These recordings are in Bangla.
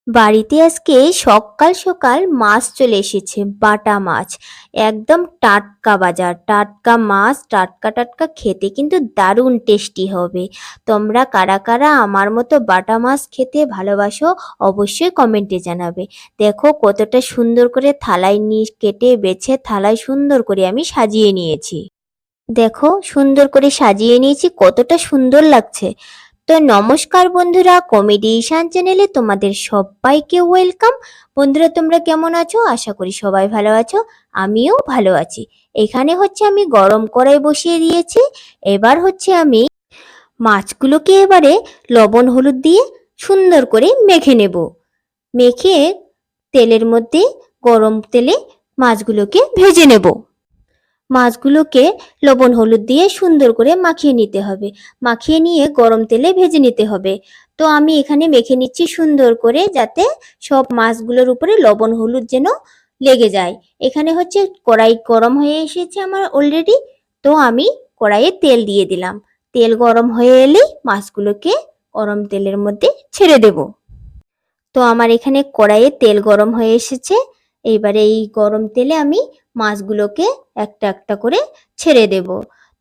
বাড়িতে আজকে সকাল সকাল মাছ চলে এসেছে, বাটা মাছ। একদম টাটকা বাজার, টাটকা মাছ, টাটকা টাটকা, খেতে কিন্তু দারুণ টেস্টি হবে। তোমরা কারা কারা আমার মতো বাটা মাছ খেতে ভালোবাসো অবশ্যই কমেন্টে জানাবে। দেখো কতটা সুন্দর করে থালায় নিয়ে কেটে বেছে থালায় সুন্দর করে আমি সাজিয়ে নিয়েছি। দেখো সুন্দর করে সাজিয়ে নিয়েছি, কতটা সুন্দর লাগছে। তো নমস্কার বন্ধুরা, কমেডি ঈশান চ্যানেলে তোমাদের সবাইকে ওয়েলকাম। বন্ধুরা তোমরা কেমন আছো? আশা করি সবাই ভালো আছো, আমিও ভালো আছি। এখানে হচ্ছে আমি গরম কড়াই বসিয়ে দিয়েছি। এবার হচ্ছে আমি মাছগুলোকে এবারে লবণ হলুদ দিয়ে সুন্দর করে মেখে নেব। মেখে তেলের মধ্যে, গরম তেলে মাছগুলোকে ভেজে নেব। মাছগুলোকে লবণ হলুদ দিয়ে সুন্দর করে মাখিয়ে নিতে হবে। মাখিয়ে নিয়ে গরম তেলে ভেজে নিতে হবে। তো আমি এখানে মেখে নিচ্ছি সুন্দর করে, যাতে সব মাছগুলোর উপরে লবণ হলুদ যেন লেগে যায়। এখানে হচ্ছে কড়াই গরম হয়ে এসেছে আমার অলরেডি। তো আমি কড়াইয়ে তেল দিয়ে দিলাম। তেল গরম হয়ে এলেই মাছগুলোকে গরম তেলের মধ্যে ছেড়ে দেব। তো আমার এখানে কড়াইয়ে তেল গরম হয়ে এসেছে। এইবারে এই গরম তেলে আমি মাছগুলোকে একটা একটা করে ছেড়ে দেব।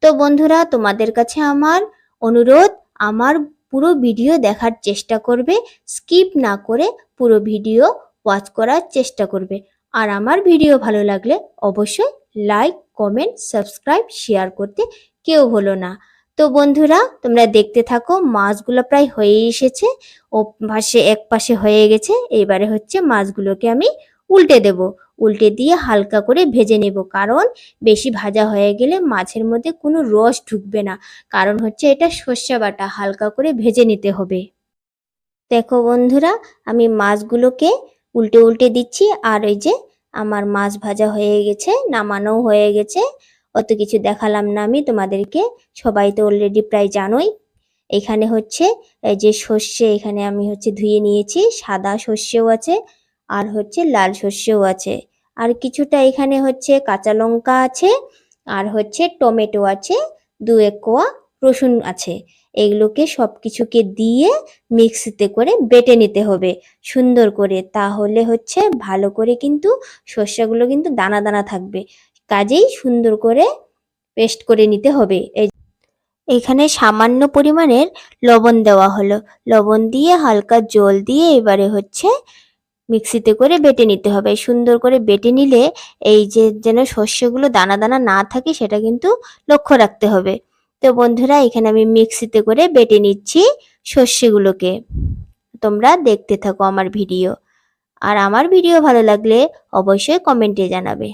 তো বন্ধুরা তোমাদের কাছে আমার অনুরোধ, আমার পুরো ভিডিও দেখার চেষ্টা করবে, স্কিপ না করে পুরো ভিডিও ওয়াচ করার চেষ্টা করবে। আর আমার ভিডিও ভালো লাগলে অবশ্যই লাইক, কমেন্ট, সাবস্ক্রাইব, শেয়ার করতে কেউ ভুলো না। তো বন্ধুরা তোমরা দেখতে থাকো, মাছগুলো প্রায় হয়ে এসেছে। ও পাশে এক পাশে হয়ে গেছে। এবারে হচ্ছে মাছগুলোকে আমি উল্টে দেব। উল্টে দিয়ে হালকা করে ভেজে নেব, কারণ বেশি ভাজা হয়ে গেলে মাছের মধ্যে কোনো রস ঢুকবে না। কারণ হচ্ছে এটা সর্ষে বাটা, হালকা করে ভেজে নিতে হবে। দেখো বন্ধুরা, আমি মাছগুলোকে উল্টে উল্টে দিচ্ছি। আর এই যে আমার মাছ ভাজা হয়ে গেছে, নামানো হয়ে গেছে। অত কিছু দেখালাম না আমি তোমাদেরকে, সবাই তো অলরেডি প্রায় জানোই। এখানে হচ্ছে এই যে সর্ষে, এখানে আমি হচ্ছে ধুয়ে নিয়েছি, সাদা সর্ষেও আছে আর হচ্ছে লাল সর্ষেও আছে। আর কিছুটা এখানে হচ্ছে কাঁচা লঙ্কা আছে, আর হচ্ছে টমেটো আছে, দু এক কোয়া রসুন আছে। এগুলোকে সব কিছুকে দিয়ে মিক্সিতে করে বেটে নিতে হবে সুন্দর করে, তাহলে হচ্ছে ভালো করে কিন্তু সর্ষেগুলো কিন্তু দানা দানা থাকবে। কাজেই সুন্দর করে পেস্ট করে নিতে হবে। এখানে সামান্য পরিমাণের লবণ দেওয়া হলো। লবণ দিয়ে হালকা জল দিয়ে এবারে হচ্ছে মিক্সিতে করে বেটে নিতে হবে। সুন্দর করে বেটে নিলে এই যে যেন শস্যগুলো দানা দানা না থাকে সেটা কিন্তু লক্ষ্য রাখতে হবে। তো বন্ধুরা এখানে আমি মিক্সিতে করে বেটে নিচ্ছি শস্যগুলোকে। তোমরা দেখতে থাকো আমার ভিডিও। আর আমার ভিডিও ভালো লাগলে অবশ্যই কমেন্টে জানাবে।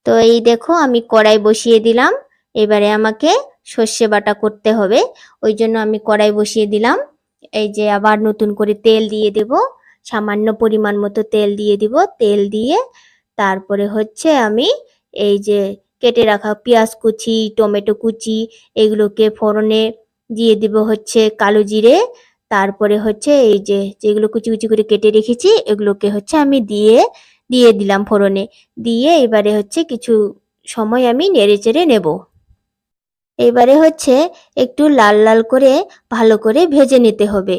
তো এই দেখো আমি কড়াই বসিয়ে দিলাম। এবারে আমাকে সর্ষে বাটা করতে হবে, ওই জন্য আমি কড়াই বসিয়ে দিলাম। এই যে আবার নতুন করে তেল দিয়ে দেব, সামান্য পরিমাণ মতো তেল দিয়ে দিব। তেল দিয়ে তারপরে হচ্ছে আমি এই যে কেটে রাখা পেঁয়াজ কুচি, টমেটো কুচি, এগুলোকে ফোড়নে দিয়ে দিব হচ্ছে কালো জিরে। তারপরে হচ্ছে এই যে যেগুলো কুচি কুচি করে কেটে রেখেছি এগুলোকে হচ্ছে আমি দিয়ে দিয়ে দিলাম ফোড়নে। দিয়ে এবারে হচ্ছে কিছু সময় আমি নেড়েচেড়ে নেব। এবারে হচ্ছে একটু লাল লাল করে ভালো করে ভেজে নিতে হবে।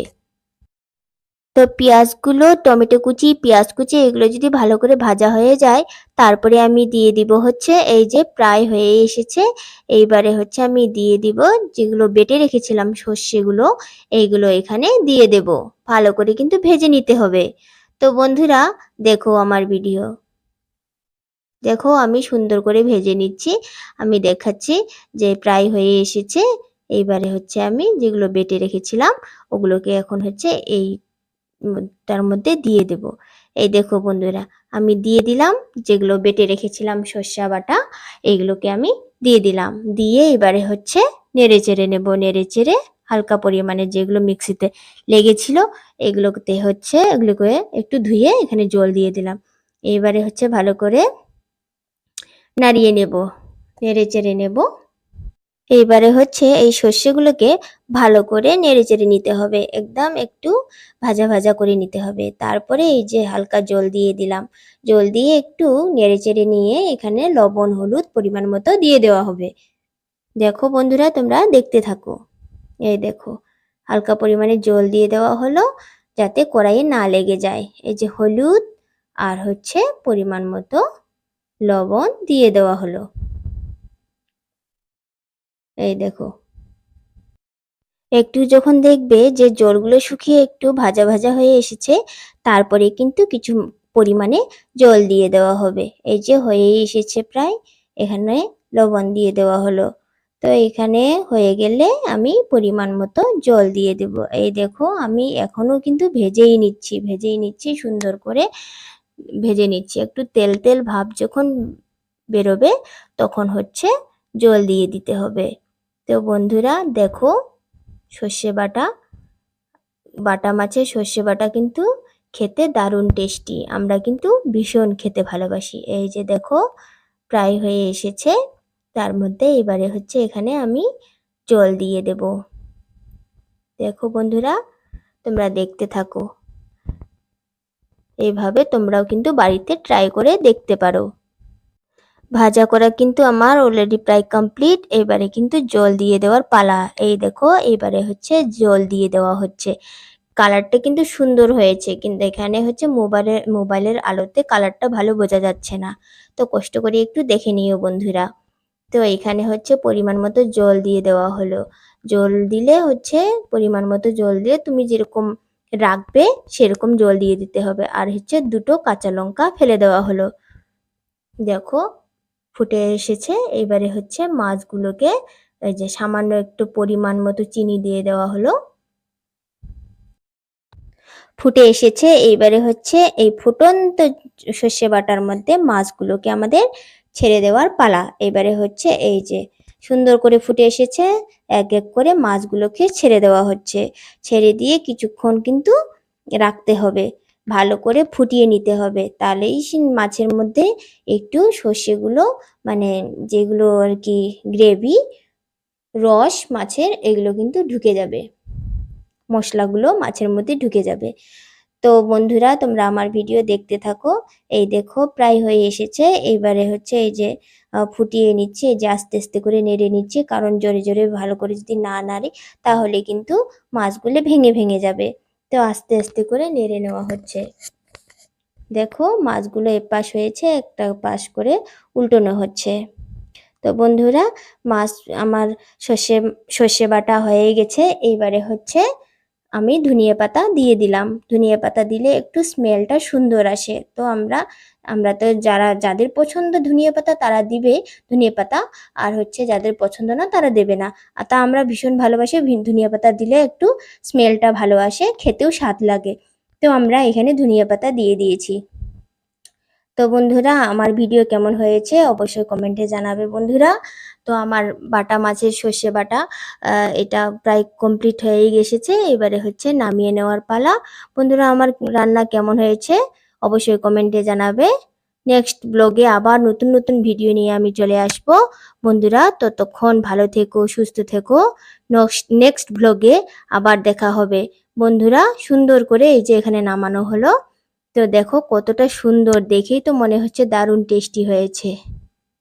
তো পেঁয়াজগুলো, টমেটো কুচি, পেঁয়াজ কুচি এগুলো যদি ভালো করে ভাজা হয়ে যায়, তারপরে আমি দিয়ে দিব হচ্ছে এই যে প্রায় হয়ে এসেছে। এইবারে হচ্ছে আমি দিয়ে দিব যেগুলো বেটে রেখেছিলাম সর্ষেগুলো, এইগুলো এখানে দিয়ে দেব। ভালো করে কিন্তু ভেজে নিতে হবে। তো বন্ধুরা দেখো আমার ভিডিও, দেখো আমি সুন্দর করে ভেজে নিচ্ছি। আমি দেখাচ্ছি যে প্রায় হয়ে এসেছে। এইবারে হচ্ছে আমি যেগুলো বেটে রেখেছিলাম ওগুলোকে এখন হচ্ছে এই তার মধ্যে দিয়ে দেব। এই দেখো বন্ধুরা আমি দিয়ে দিলাম যেগুলো বেটে রেখেছিলাম সর্ষে বাটা, এইগুলোকে আমি দিয়ে দিলাম। দিয়ে এবারে হচ্ছে নেড়ে চেড়ে নেব। নেড়ে চেড়ে হালকা পরিমাণে যেগুলো মিক্সিতে লেগেছিল এগুলোতে হচ্ছে এগুলোকে একটু ধুয়ে এখানে জল দিয়ে দিলাম। এবারে হচ্ছে ভালো করে নাড়িয়ে নেব, নেড়ে চেড়ে নেব। এইবারে হচ্ছে এই সর্ষেগুলোকে ভালো করে নেড়েচেড়ে নিতে হবে, একদম একটু ভাজা ভাজা করে নিতে হবে। তারপরে এই যে হালকা জল দিয়ে দিলাম। জল দিয়ে একটু নেড়েচেড়ে নিয়ে এখানে লবণ হলুদ পরিমাণ মতো দিয়ে দেওয়া হবে। দেখো বন্ধুরা তোমরা দেখতে থাকো। এই দেখো হালকা পরিমাণে জল দিয়ে দেওয়া হলো। যাতে কড়াইয়ে না লেগে যায়। এই যে হলুদ আর হচ্ছে পরিমাণ মতো লবণ দিয়ে দেওয়া হলো। এই দেখো, একটু যখন দেখবে যে জলগুলো শুকিয়ে একটু ভাজা ভাজা হয়ে এসেছে, তারপরে কিন্তু কিছু পরিমাণে জল দিয়ে দেওয়া হবে। এই যে হয়েই এসেছে প্রায়, এখানে লবণ দিয়ে দেওয়া হলো। তো এখানে হয়ে গেলে আমি পরিমাণ মতো জল দিয়ে দেব। এই দেখো, আমি এখনো কিন্তু ভেজেই নিচ্ছি সুন্দর করে ভেজে নিচ্ছি। একটু তেল তেল ভাব যখন বেরোবে তখন হচ্ছে জল দিয়ে দিতে হবে। তো বন্ধুরা দেখো, সর্ষে বাটা, বাটা মাছের সর্ষে বাটা কিন্তু খেতে দারুণ টেস্টি। আমরা কিন্তু ভীষণ খেতে ভালোবাসি। এই যে দেখো, প্রায় হয়ে এসেছে। তার মধ্যে এবারে হচ্ছে এখানে আমি জল দিয়ে দেব। দেখো বন্ধুরা, তোমরা দেখতে থাকো। এইভাবে তোমরাও কিন্তু বাড়িতে ট্রাই করে দেখতে পারো। ভাজা করা কিন্তু আমার অলরেডি প্রায় কমপ্লিট। এবারে কিন্তু জল দিয়ে দেওয়ার পালা। এই দেখো, এবারে হচ্ছে জল দিয়ে দেওয়া হচ্ছে। কালারটা কিন্তু সুন্দর হয়েছে, কিন্তু এখানে হচ্ছে মোবাইলের আলোতে কালারটা ভালো বোঝা যাচ্ছে না। তো কষ্ট করে একটু দেখে নিও বন্ধুরা। তো এখানে হচ্ছে পরিমাণ মতো জল দিয়ে দেওয়া হলো। জল দিলে হচ্ছে পরিমাণ মতো জল দিয়ে তুমি যেরকম রাখবে সেরকম জল দিয়ে দিতে হবে। আর হচ্ছে দুটো কাঁচা লঙ্কা ফেলে দেওয়া হলো। দেখো, ফুটে এসেছে। এবারে হচ্ছে মাছগুলোকে এই যে সামান্য একটু পরিমাণ মতো চিনি দিয়ে দেওয়া হলো। ফুটে এসেছে। এইবারে হচ্ছে এই ফুটন্ত সর্ষে বাটার মধ্যে মাছগুলোকে আমাদের ছেড়ে দেওয়ার পালা। এবারে হচ্ছে এই যে সুন্দর করে ফুটে এসেছে, এক এক করে মাছগুলোকে ছেড়ে দেওয়া হচ্ছে। ছেড়ে দিয়ে কিছুক্ষণ কিন্তু রাখতে হবে, ভালো করে ফুটিয়ে নিতে হবে। তাহলেই মাছের মধ্যে একটু সর্ষেগুলো, মানে যেগুলো আর কি গ্রেভি, রস মাছের, এগুলো কিন্তু ঢুকে যাবে, মশলাগুলো মাছের মধ্যে ঢুকে যাবে। তো বন্ধুরা, তোমরা আমার ভিডিও দেখতে থাকো। এই দেখো, প্রায় হয়ে এসেছে। এইবারে হচ্ছে এই যে ফুটিয়ে নিচ্ছি। এই যে আস্তে আস্তে করে নেড়ে নিচ্ছি, কারণ জোরে জোরে ভালো করে যদি না নাড়ি তাহলে কিন্তু মাছগুলো ভেঙে ভেঙে যাবে। তো আস্তে আস্তে করে নেড়ে নেওয়া হচ্ছে। দেখো, মাছগুলো এপাশ হয়েছে, একটা পাশ করে উল্টোনো হচ্ছে। তো বন্ধুরা, মাছ আমার সর্ষে সর্ষে বাটা হয়ে গেছে। এইবারে হচ্ছে আমি ধনিয়া পাতা দিয়ে দিলাম। ধনিয়া পাতা দিলে একটু স্মেলটা সুন্দর আসে। তো আমরা তো যাদের পছন্দ ধনিয়া পাতা তারা দিবে ধনিয়া পাতা, আর হচ্ছে যাদের পছন্দ না তারা দেবে না। আর তা আমরা ভীষণ ভালোবাসি, ধনিয়া পাতা দিলে একটু স্মেলটা ভালো আসে, খেতেও স্বাদ লাগে। তো আমরা এখানে ধনিয়া পাতা দিয়ে দিয়েছি। তো বন্ধুরা, আমার ভিডিও কেমন হয়েছে অবশ্যই কমেন্টে জানাবে বন্ধুরা। তো আমার বাটা মাছের সর্ষে বাটা এটা প্রায় কমপ্লিট হয়েই এসেছে। এবারে হচ্ছে নামিয়ে নেওয়ার পালা। বন্ধুরা, আমার রান্না কেমন হয়েছে অবশ্যই কমেন্টে জানাবে। নেক্সট ব্লগে আবার নতুন নতুন ভিডিও নিয়ে আমি চলে আসব। বন্ধুরা, ততক্ষণ ভালো থেকো, সুস্থ থেকো। নেক্সট ব্লগে আবার দেখা হবে। বন্ধুরা, সুন্দর করে এই যে এখানে নামানো হলো। তো দেখো কতটা সুন্দর, দেখেই তো মনে হচ্ছে দারুণ টেস্টি হয়েছে।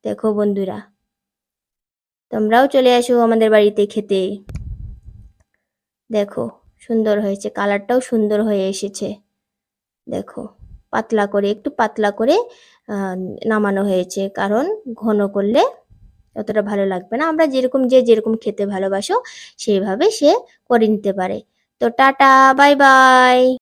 দেখো বন্ধুরা, তোমরাও চলে আসো আমাদের বাড়িতে খেতে। দেখো, সুন্দর হয়েছে, কালারটাও সুন্দর হয়ে এসেছে। দেখো, পাতলা করে, একটু পাতলা করে নামানো হয়েছে, কারণ ঘন করলে অতটা ভালো লাগবে না। আমরা যে যেরকম খেতে ভালোবাসো সেইভাবে সে করে নিতে পারে। তো টাটা, বাই বাই।